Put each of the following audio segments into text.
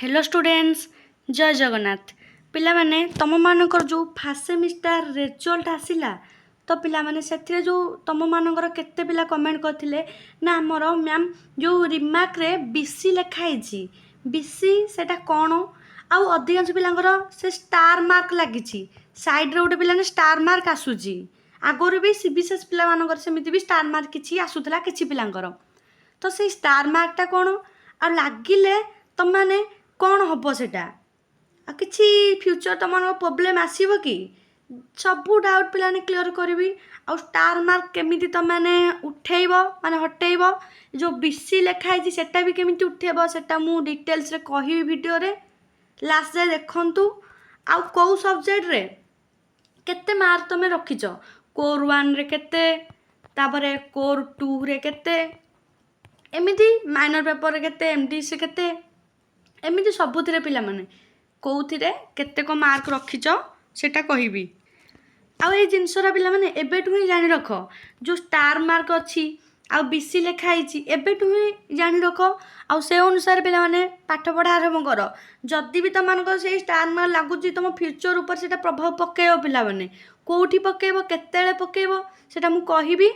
Hello students जय जगन्नाथ पिला माने तम मानकर जो फास्ट सेमिस्टर रिजल्ट आसिला तो पिला माने सेथिरे जो तम मानकर केते पिला कमेंट करथिले ना हमर मैम जो रिमार्क रे बीसी लिखाई छी बीसी सेटा कोन आउ अधिकांश पिलांकर से स्टार मार्क लागिछि साइड रे गोटे पिला ने स्टार मार्क आसुची आगोर भी सीबीएसएस पिला मानकर सेमिति भी स्टार मार्क किछि आसुतला किछि पिलांकर तो से स्टार मार्कटा कोन आ लागिले तुम माने कौन हम सेटा कि फ्यूचर तुम प्रोब्लेम आसब कि सब डाउट पिलाने क्लीयर करी आ स्टार मार्क केमी तुम मैंने उठेब माने हटेब जो बीसी लिखाई सेटा भी केमी उठेब सेटा मु डिटेल्स रे कहि वीडियो रे लास्ट जाए देखंतु आउ कौ सब्जेक्ट रे केते मार्क तुम रखिच कोर 1 रे केते तापरे कोर 2 रे केते एमिति माइनर पेपर रे केते एमडीसी केते एमिति सबुथिरे पिला माने कोउथिरे केते को मार्क रखिच सेटा कहिबी आ ए जिनसरा पिला माने एबेटु ही जानि रख जो स्टार मार्क अछि आ बीसी लिखाई छी एबेटु ही जानि रख आ से अनुसार पिला माने पाठ पढ़ा आरंभ कर जदि भी तुम मानको से स्टार मार्क लागुची तुम फ्यूचर ऊपर सेटा प्रभाव पकेइबो पिला माने कोउठी पकेइबो केतेले पकेइबो सेटा मु कहिबी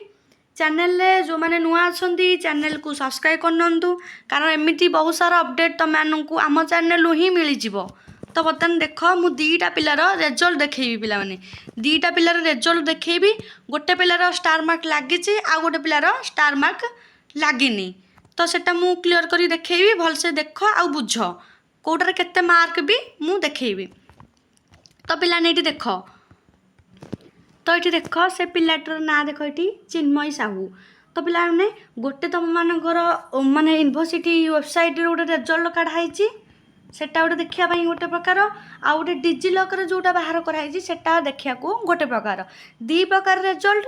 चैनल रे जो माने नुआ अछंती चैनल को सब्सक्राइब करनंतु कारण एमिति बहुत सारा अपडेट तुम माननकु आम चैनल ही मिली जिवो तो बर्तमान देख मु दीटा पिलार रिजल्ट देखैबी पिला माने दीटा पिलार रिजल्ट देखैबी गोटे पिलार स्टार मार्क लागिची आ गोटे पिलार स्टार मार्क लागिनी तो सेटा मु क्लियर करी देखैबी भल से देख आ बुझ कोटार केते मार्क भी मु देखैबी तो पिला नेटी देख तो ये देख से पिलाटर ना देख ये चिन्मयी साहू तो पिला ने गोटे तुम मानकर माने यूनिवर्सिटी वेबसाइट रे गोटे रिजल्ट काढ़ाई सेटा गोटे देखिया गोटे प्रकार आ गोटे डिजिलकर जोटा बाहर कराई सेटा देखिया को गोटे प्रकार दी प्रकार रिजल्ट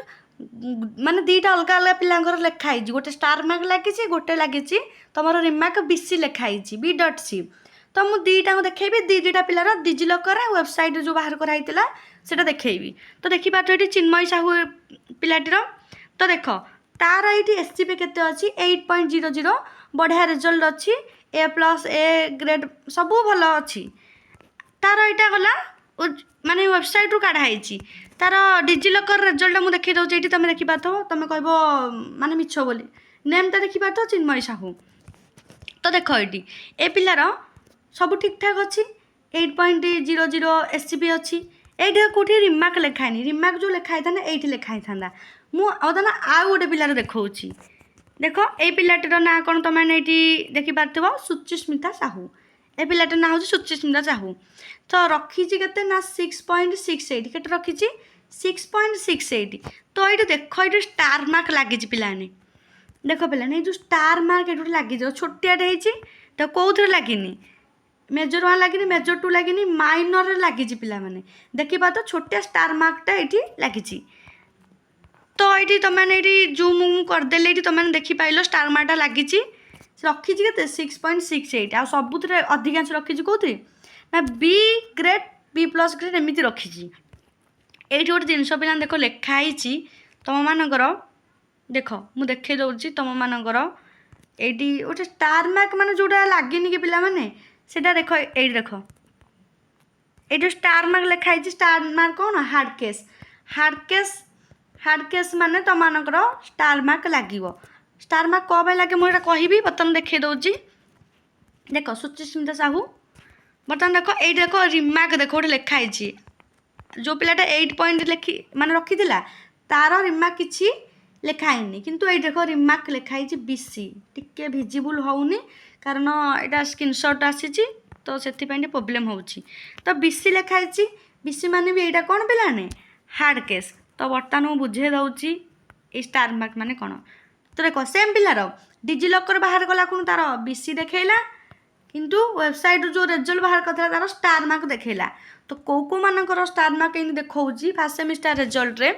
माने दीटा अलग अलग पिलांकर लिखाई गोटे स्टार मार्क लगी गोटे लगी तुम रिमार्क बीसी लिखाई बी डट सी तो मुझे दीटा देखी दीटा पिलार डिजिलकर वेबसाइट जो बाहर कराई सेटा देखी तो देखिपार ये चिन्मयी साहू पिलाटीर तो देख तार ये एससीपी केते अच्छी 8.00 बढ़िया रिजल्ट अच्छी ए प्लस ए ग्रेड सब भल अच्छी तार यहाँ गला माने वेबसाइट रू काढ़ाई तार डिजिलकर रिजल्ट मुझे देखी दूसरी ये तुम देखिपार तुम कह माने मिछ बोली नेमटा देखिपार चिन्मयी साहू तो देख ये ए पिलार सब ठीक ठाक अच्छी 8.00 एससीपी अच्छी ये कौटी रिमार्क लिखाई रिमार्क जो लिखाई था ये लिखाई था मुझे आउ गोटे पिलार देखी देख ये पिलाटीर ना कौन तुम मैंने ये देखिपार सुचिस्मिता साहू ए पिलाटर ना हूँ सुचिस्मिता साहू तो रखी के ना 6.68 के रखी 6.68 तो ये देख ये स्टार मार्क लगी पिलाने देख पिलाने जो स्टार मार्क ये लगी छोटियाटे तो कौन लगिनी मेजर 1 लगी मेजर 2 लगी माइनर लगी पिला माने देखिपा तो छोटिया स्टार मार्कटा ये लगी तो ये तुम मैंने जूम करदेले तुम मैंने देखिपाइल स्टार मार्कटा लगी रखी के 6.68 आ सबुथ अधिकांश रखी कौन ना B grade B plus grade एमती रखी ये गोटे जिनस पिला देख लिखाई तुम मानकर देख मुझे देखे दूसरी तुम मानकर ये गोटे स्टार मार्क मान जोटा लगे कि पिला माने सेटा देख ये देख ये जो स्टार मार्क लिखाई स्टार मार्क कौन हार्ड केस माने तुम मानकर स्टार मार्क लगे स्टार मार्क कौन लगे मुझे कहि बर्तमान देखे दूसरी देख सुचिस्मिता साहू बर्तमान देख ये देख रिमार्क देख गोटे लिखाई जो पिलाटा 8 पॉइंट लिखी मान रखी तार रिमार्क किसी लिखाई किंतु ये देख रिमार्क लिखाई बीसी टिके भिजिबल होनी कारण यहाँ स्क्रीनशॉट आसी तो से प्रोब्लेम हो तो बीसी लिखाई बीसी मान भी यहाँ कौन पिलाने हार्ड केस तो बर्तमान मुझे बुझे दूसरी ये स्टार मार्क मान कौन तो देख सेम पिलार डिजिलकर बाहर कला कौन तार बीसी देखला किंतु वेबसाइट जो रिजल्ट बाहर करता तार स्टार मार्क देखला तो कौ मानकर स्टार मार्क ये देखा फास्ट सेमिस्टर रिजल्ट रे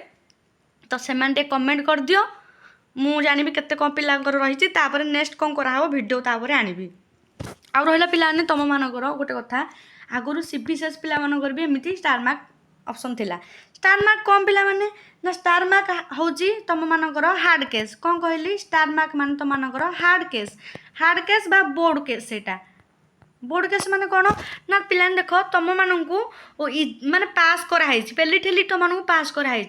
तो से कमेंट कर दियो मु जानी केते कौन पिलांकर रही तापर नेक्स्ट कौन करा वीडियो तापर आनिबी आ रहा पिलाने तुम मानकर गोटे कथा आगुरी सीबीएसएस पिला मानकर भी एमती स्टार मार्क ऑप्शन थिला स्टार मार्क कौन पिला माने ना स्टार मार्क हूँ तुम मानकर हार्ड केस कौन कहली स्टार मार्क मान तुम मानकर हार्ड केस बा बोर्ड केस सेटा बोर्ड केस माने कौन ना पिलाने देख तुम मानू माने पास कराई पेली ठेली तुम मानू पास कराई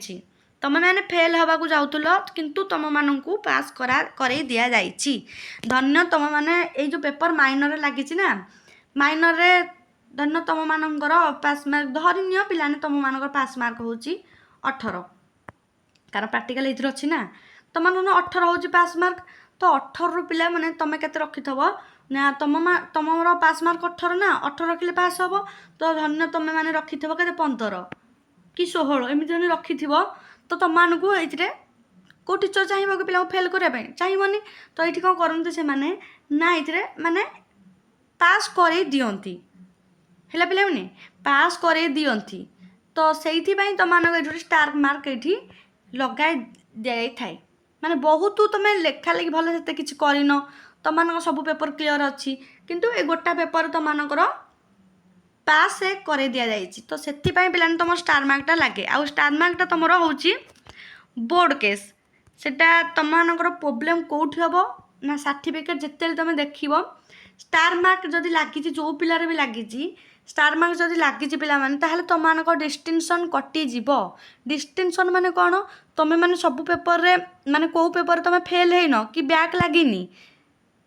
तुम मैंने फेल हवा जाऊल किंतु तुम मानू पास कर दि जाइए धन्य तुम मैंने जो पेपर माइनर लगी ना माइनर रे धन्य तुम मानकर पास मार्क धरी नि पिलाने तुम मानकर पास मार्क हूँ 18 कारण प्राक्टिकल ये अच्छी ना तुम 18 हूँ पास मार्क तो 18 रु पिला मैंने तुम के रखी ना तुम पास मार्क 18 ना 18 रखिले पास हम तो धन्य तुम मैंने रखी के 15 कि 16 एमती रखी तो तुम मानू ये को टीचर चाहिए कि पिला फेल करने चाहिए तो ये कौन करते से माने ना ये माने पास कर दियंती है पिला मैंने पास कर दियंती तो से तुम ये स्टार मार्क ये लगाई दि थाए माने बहुत तुम लेखा लगी भल से किसी करन तुम सब पेपर क्लीयर अच्छी किंतु ए गोटा पेपर तुम मानकर पास कर दि जाइए तो से पिलाने तुम स्टार मार्कटा लगे आउ स्टार मार्कटा तुम हूँ बोर्ड केस सेटा तुम मानकर प्रोब्लेम कौटी हम ना सर्टिफिकेट जिते तुम देख स्टार मार्क जदि लगी जो पिलार भी लगी स्टार मार्क जदि लगी पे तुम मान डिस्टिंक्शन कटिज डिस्टिंक्शन माने कौन तुम मैंने सब पेपर रे माने कौ पेपर तुम फेल है कि बैक लगी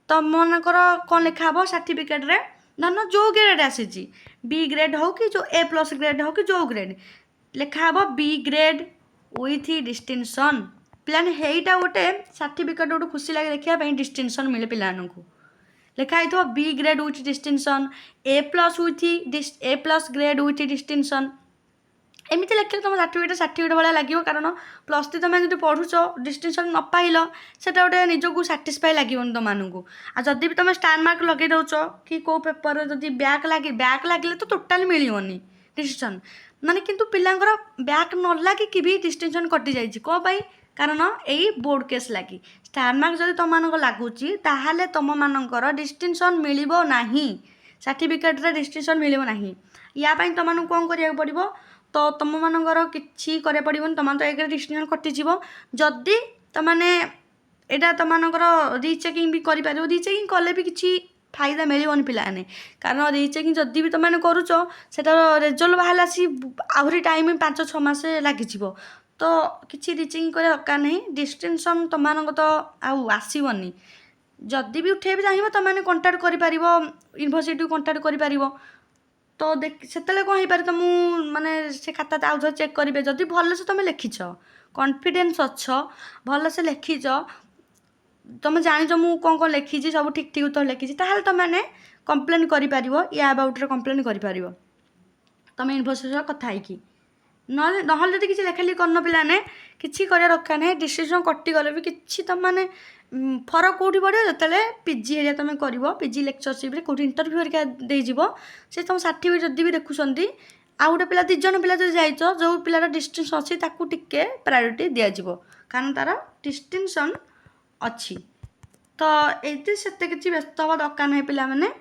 तुम मनकर कौन लिखा हम सर्टिफिकेट रे धन जो ग्रेड आसी बी ग्रेड हो कि जो ए प्लस ग्रेड हो कि जो ग्रेड लिखा हम बी ग्रेड विथ डिस्टिंक्शन पिलाने हेटा गोटे सर्टिफिकेट गोटे खुशी लगे देखापी डिस्टिंक्शन मिले पिलानू लिखाई थो B grade with distinction A plus grade with distinction एमती लिखे तुम सर्टिफिकेट भाया लगे कारण प्लस थ्री तुम जो पढ़ुच डिस्टिंक्शन न पाइल से गोटे निजक साटिस्फाई लगे तुमको आदि भी तुम स्टार मार्क लगे दौच कि कौ पेपर जब बैक लगे तो टोटाली मिलनी डिस्टिंक्शन माने किंतु पिलांकर बैक न लगे भी डिस्टिंक्शन कटि जाइए कौन पाई कारण यही बोर्ड केस लगी स्टार मार्क जब तुम मान लगुच ताहले तुम मानकर डिस्टिंक्शन मिलिबो नाही सर्टिफिकेट रे डिस्टिंक्शन मिलिबो नाही या पाई तुम कौन करिया पड़िबो तो तुम मानकर किछि करे पड़िबोनी तुम तो एक डिस्टिंक्शन कटिजिव जदि तुमने एटा तुम मानकर रीचेकिंग भी कर पार रीचेकिंग कले भी किछि फायदा मिलबनी पिलाने कारण रीचेकिंग जदि भी तुमने करुच सेटार रिजल्ट बाहर सी आहरी टाइम 5-6 मास लगी तो किसी रीचिंग करे दरकार नहीं डिस्टिंक्शन तुम तो आसबनी जदि भी उठे भी चाहिए तुमने कंटाक्ट कर यूनिवर्सिटी कंटाक्ट कर तो देख से कौन हो पारे तुम माने से खाता आउ थे चेक करेंगे जदि भल से तुम लिखिछ कॉन्फिडेंस अच्छ भल से लिखिछ तुम जान मु कौन कौन लिखी सब ठीक ठीक उत्तर लिखी तुमने कंप्लेन कर या अबाउट कंप्लेन कर तुम यूनिवर्सिटी कथा है ना जब किसी लेखालेखी करन पिलाने किसी कर दरकार नहीं डिस्टिंक्शन कटिगले भी किसी तुम मैंने फरक कौटी पड़ो जो पीजी एरिया तुम कर पीजी लेक्चरशिप कौटी इंटरव्यू हरिका देव से तुम सर्टिफिकेट जब भी देखुं आउ गोटे पिला 2 जन पिला जो जाइच जो पिलार डिस्टिंक्शन अच्छी टिके प्रायोरिटी दिज्व कारण तार डिस्टिंक्शन अच्छी तो ये से किसी व्यस्त हवा दरकार नहीं पिला मैंने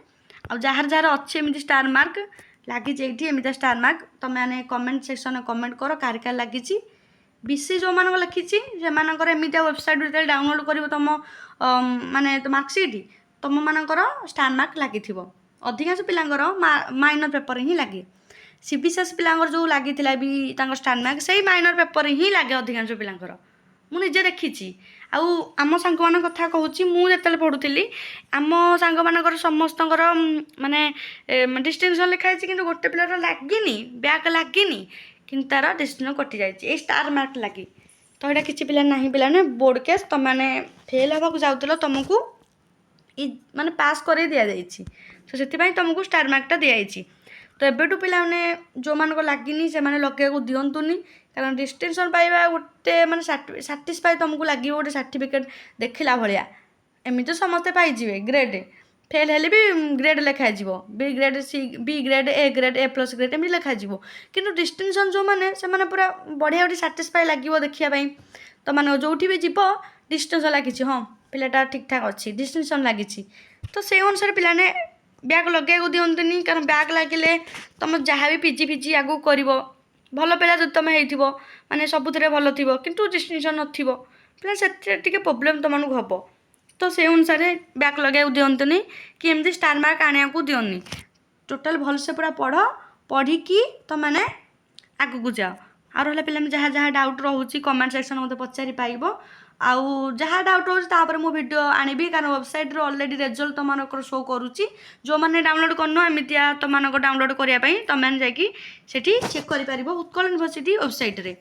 आ जार जार अच्छी एमती स्टार मार्क लगी एमती स्टार मार्क तुम मैंने कमेंट सेक्शन में कमेंट कर कार लगी बीसी जो मान लिखी से एमती वेबसाइट जो डाउनलोड कर तुम माने मार्कसीट तुम मानकर स्टार मार्क लगी अधिकांश पिलांकर माइनर पेपर ही लगे सीबीएसई पिलांकर जो लगी भी स्टार मार्क से माइनर पेपर ही लगे अधिकांश पिलांकर मुझे देखी आम सांग मान कथा कहूँ मुझे पढ़ुली आम सांग मानकर समस्त माने डिस्टिंक्शन लिखाई कि गोटे पिलार लगे बैक लगे कि तार डिस्टिंक्शन कटि जाए स्टार मार्क लगी तो यहाँ किसी पिला ना पिलाने बोर्ड केस तुम मैंने फेल हाँ जाऊल तुमको माने पास कर दि जाइए तो से तुमको स्टार मार्कटा दिखाई तो एबेटू पिलाने जो मान लगे से लगे दिंतुनि कारण डिस्टिंक्शन पाइबा गोटे माने साटिस्फाई तुमको लगे गोटे सर्टिफिकेट देखला भाया एमती समस्ते पाइबे ग्रेड फेल हेले भी ग्रेड लिखाई B grade B grade A plus grade एमती लिखाई कि डिस्टिंक्शन जो मैंने से पूरा बढ़िया गोटे साटिस्फाई लगे देखापी तो मैंने जो भी जीव डिस्टिंक्शन लगी हाँ पिलाटा ठीक ठाक अच्छी डिस्टिंक्शन लगी तो से अनुसार पिलाने बैग लगे दिंतुनि कारण बैग लगे तुम जहाँ भी पीजी फिजी आगू कर भल पिला जो तुम हो माने सबुथ भल थी किंतु डिस्टिंक्शन नथिबो पिला से प्रोब्लेम तुमको हम तो से अनुसार बैक लगे दिंतुनि कि एमती स्टार मार्क आने को दियोनी टोटाल भलसे पूरा पढ़ी तुमने आगू जाओ आ रहा पे जहाँ जहाँ डाउट रोचे कमेंट सेक्शन मत पचारि पाइब आउ जहाँ डाउट रोचे मु वीडियो आनिबी कारण वेबसाइट ऑलरेडी रिजल्ट तुम शो करुच्ची जो मैंने डाउनलोड करन एमतिया तुम डाउनलोड करने तुम जाकि चेक कर उत्कल यूनिवर्सिटी वेबसाइट रे।